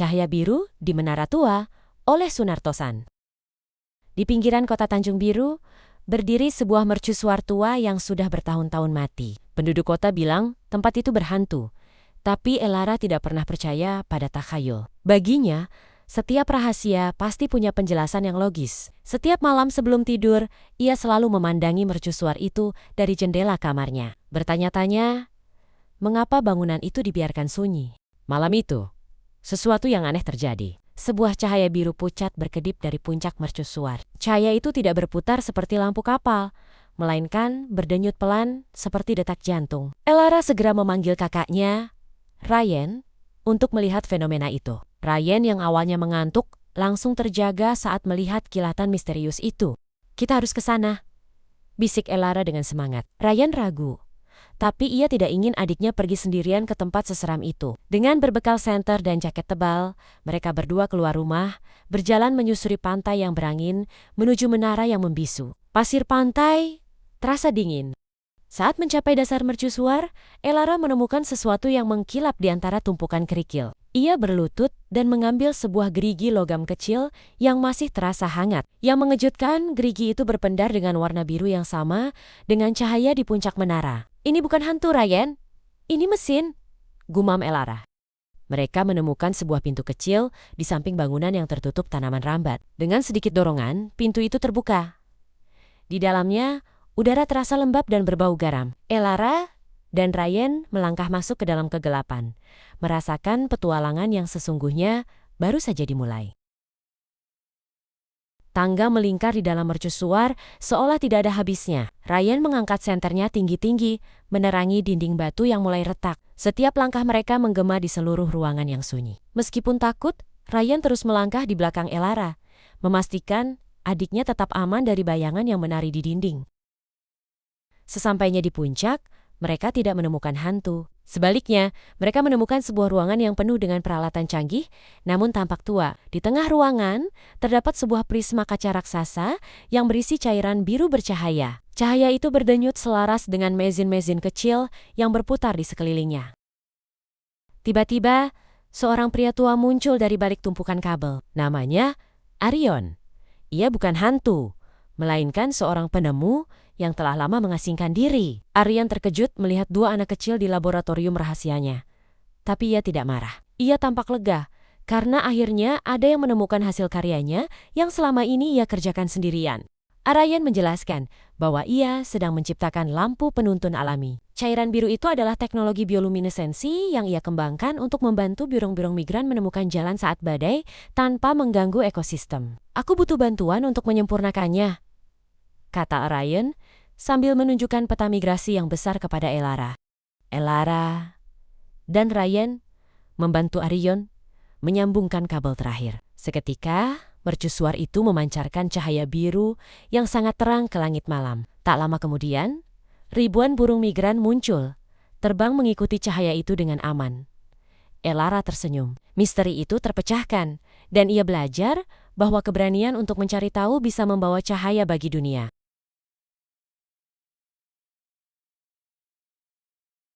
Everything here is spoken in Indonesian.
Cahaya Biru di Menara Tua oleh Sunartosan. Di pinggiran kota Tanjung Biru, berdiri sebuah mercusuar tua yang sudah bertahun-tahun mati. Penduduk kota bilang tempat itu berhantu, tapi Elara tidak pernah percaya pada takhayul. Baginya, setiap rahasia pasti punya penjelasan yang logis. Setiap malam sebelum tidur, ia selalu memandangi mercusuar itu dari jendela kamarnya. Bertanya-tanya, mengapa bangunan itu dibiarkan sunyi? Malam itu, sesuatu yang aneh terjadi. Sebuah cahaya biru pucat berkedip dari puncak mercusuar. Cahaya itu tidak berputar seperti lampu kapal, melainkan berdenyut pelan seperti detak jantung. Elara segera memanggil kakaknya, Ryan, untuk melihat fenomena itu. Ryan yang awalnya mengantuk langsung terjaga saat melihat kilatan misterius itu. "Kita harus ke sana," bisik Elara dengan semangat. Ryan ragu, tapi ia tidak ingin adiknya pergi sendirian ke tempat seseram itu. Dengan berbekal senter dan jaket tebal, mereka berdua keluar rumah, berjalan menyusuri pantai yang berangin menuju menara yang membisu. Pasir pantai terasa dingin. Saat mencapai dasar mercusuar, Elara menemukan sesuatu yang mengkilap di antara tumpukan kerikil. Ia berlutut dan mengambil sebuah gerigi logam kecil yang masih terasa hangat. Yang mengejutkan, gerigi itu berpendar dengan warna biru yang sama dengan cahaya di puncak menara. "Ini bukan hantu, Ryan. Ini mesin," gumam Elara. Mereka menemukan sebuah pintu kecil di samping bangunan yang tertutup tanaman rambat. Dengan sedikit dorongan, pintu itu terbuka. Di dalamnya, udara terasa lembab dan berbau garam. Elara dan Ryan melangkah masuk ke dalam kegelapan, merasakan petualangan yang sesungguhnya baru saja dimulai. Tangga melingkar di dalam mercusuar seolah tidak ada habisnya. Ryan mengangkat senternya tinggi-tinggi, menerangi dinding batu yang mulai retak. Setiap langkah mereka menggema di seluruh ruangan yang sunyi. Meskipun takut, Ryan terus melangkah di belakang Elara, memastikan adiknya tetap aman dari bayangan yang menari di dinding. Sesampainya di puncak, mereka tidak menemukan hantu. Sebaliknya, mereka menemukan sebuah ruangan yang penuh dengan peralatan canggih, namun tampak tua. Di tengah ruangan, terdapat sebuah prisma kaca raksasa yang berisi cairan biru bercahaya. Cahaya itu berdenyut selaras dengan mesin-mesin kecil yang berputar di sekelilingnya. Tiba-tiba, seorang pria tua muncul dari balik tumpukan kabel. Namanya Arion. Ia bukan hantu, melainkan seorang penemu yang telah lama mengasingkan diri. Arion terkejut melihat dua anak kecil di laboratorium rahasianya. Tapi ia tidak marah. Ia tampak lega, karena akhirnya ada yang menemukan hasil karyanya yang selama ini ia kerjakan sendirian. Arion menjelaskan bahwa ia sedang menciptakan lampu penuntun alami. Cairan biru itu adalah teknologi bioluminesensi yang ia kembangkan untuk membantu burung-burung migran menemukan jalan saat badai tanpa mengganggu ekosistem. "Aku butuh bantuan untuk menyempurnakannya," kata Arion sambil menunjukkan peta migrasi yang besar kepada Elara. Elara dan Ryan membantu Arion menyambungkan kabel terakhir. Seketika, mercusuar itu memancarkan cahaya biru yang sangat terang ke langit malam. Tak lama kemudian, ribuan burung migran muncul, terbang mengikuti cahaya itu dengan aman. Elara tersenyum. Misteri itu terpecahkan, dan ia belajar bahwa keberanian untuk mencari tahu bisa membawa cahaya bagi dunia.